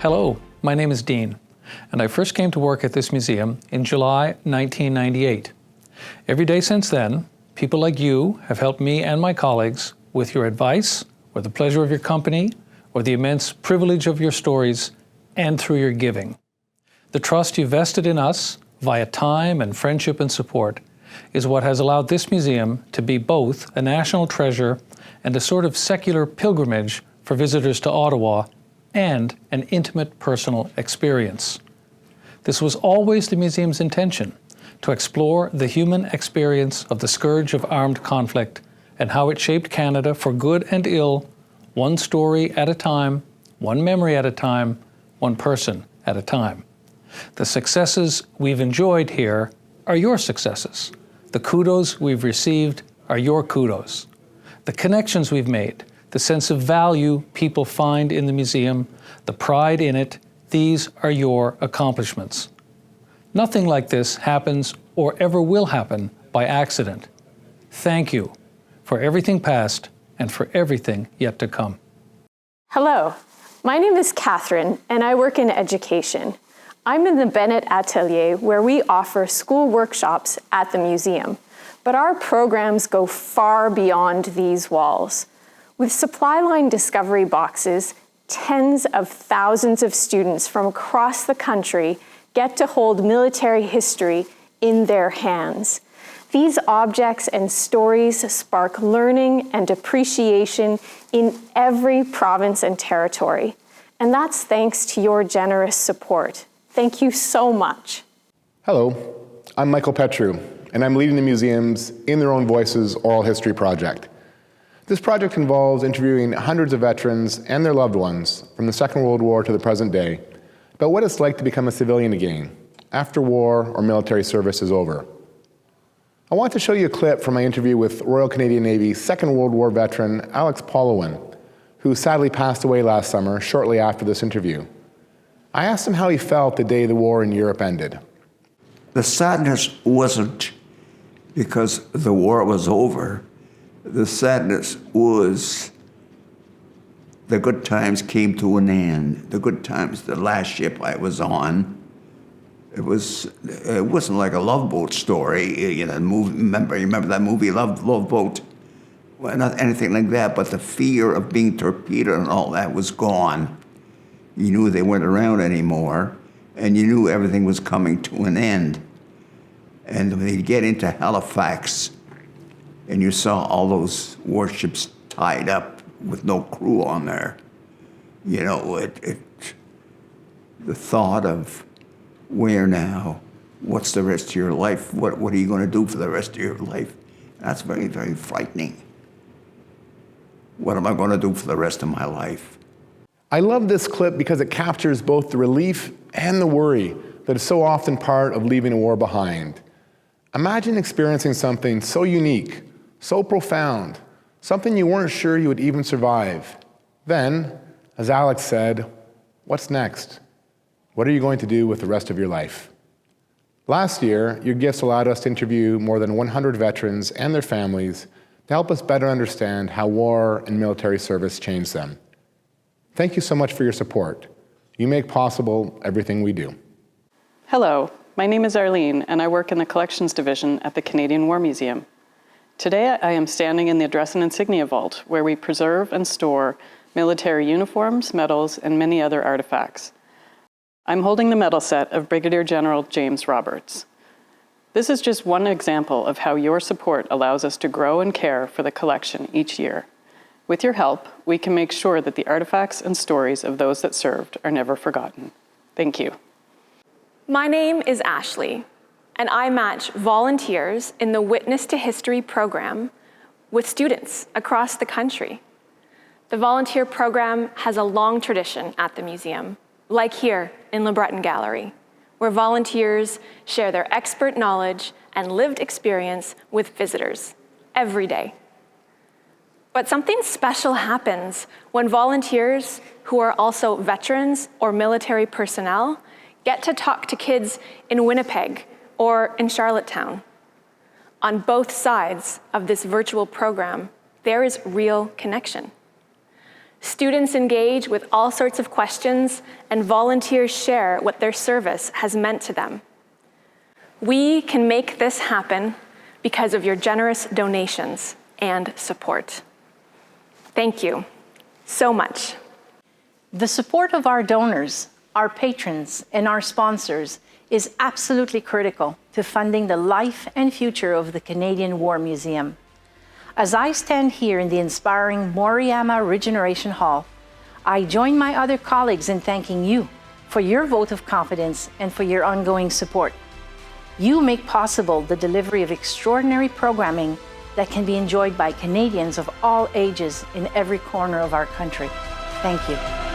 Hello, my name is Dean, and I first came to work at this museum in July 1998. Every day since then, people like you have helped me and my colleagues with your advice, or the pleasure of your company, or the immense privilege of your stories, and through your giving. The trust you vested in us, via time and friendship and support, is what has allowed this museum to be both a national treasure and a sort of secular pilgrimage for visitors to Ottawa, and an intimate personal experience. This was always the museum's intention, to explore the human experience of the scourge of armed conflict and how it shaped Canada for good and ill, one story at a time, one memory at a time, one person at a time. The successes we've enjoyed here are your successes. The kudos we've received are your kudos. The connections we've made, the sense of value people find in the museum, the pride in it, these are your accomplishments. Nothing like this happens or ever will happen by accident. Thank you for everything past and for everything yet to come. Hello, my name is Catherine and I work in education. I'm in the Bennett Atelier where we offer school workshops at the museum, but our programs go far beyond these walls. With supply line discovery boxes, tens of thousands of students from across the country get to hold military history in their hands. These objects and stories spark learning and appreciation in every province and territory. And that's thanks to your generous support. Thank you so much. Hello, I'm Michael Petru, and I'm leading the museum's In Their Own Voices oral history project. This project involves interviewing hundreds of veterans and their loved ones from the Second World War to the present day about what it's like to become a civilian again after war or military service is over. I want to show you a clip from my interview with Royal Canadian Navy Second World War veteran Alex Polowin, who sadly passed away last summer shortly after this interview. I asked him how he felt the day the war in Europe ended. The sadness wasn't because the war was over. The sadness was the good times came to an end. The good times, the last ship I was on, it wasn't like a Love Boat story, you know, remember that movie, Love Boat? Well, not anything like that, but the fear of being torpedoed and all that was gone. You knew they weren't around anymore, and you knew everything was coming to an end. And when you get into Halifax, and you saw all those warships tied up with no crew on there, you know, the thought of where now, what's the rest of your life, what are you going to do for the rest of your life? That's very, very frightening. What am I going to do for the rest of my life? I love this clip because it captures both the relief and the worry that is so often part of leaving a war behind. Imagine experiencing something so unique, so profound, something you weren't sure you would even survive. Then, as Alex said, what's next? What are you going to do with the rest of your life? Last year, your gifts allowed us to interview more than 100 veterans and their families to help us better understand how war and military service changed them. Thank you so much for your support. You make possible everything we do. Hello, my name is Arlene, and I work in the Collections Division at the Canadian War Museum. Today, I am standing in the Dress and Insignia Vault, where we preserve and store military uniforms, medals, and many other artifacts. I'm holding the medal set of Brigadier General James Roberts. This is just one example of how your support allows us to grow and care for the collection each year. With your help, we can make sure that the artifacts and stories of those that served are never forgotten. Thank you. My name is Ashley, and I match volunteers in the Witness to History program with students across the country. The volunteer program has a long tradition at the museum, like here in LeBreton Gallery, where volunteers share their expert knowledge and lived experience with visitors every day. But something special happens when volunteers who are also veterans or military personnel get to talk to kids in Winnipeg or in Charlottetown. On both sides of this virtual program, there is real connection. Students engage with all sorts of questions, and volunteers share what their service has meant to them. We can make this happen because of your generous donations and support. Thank you so much. The support of our donors, our patrons, and our sponsors is absolutely critical to funding the life and future of the Canadian War Museum. As I stand here in the inspiring Moriyama Regeneration Hall, I join my other colleagues in thanking you for your vote of confidence and for your ongoing support. You make possible the delivery of extraordinary programming that can be enjoyed by Canadians of all ages in every corner of our country. Thank you.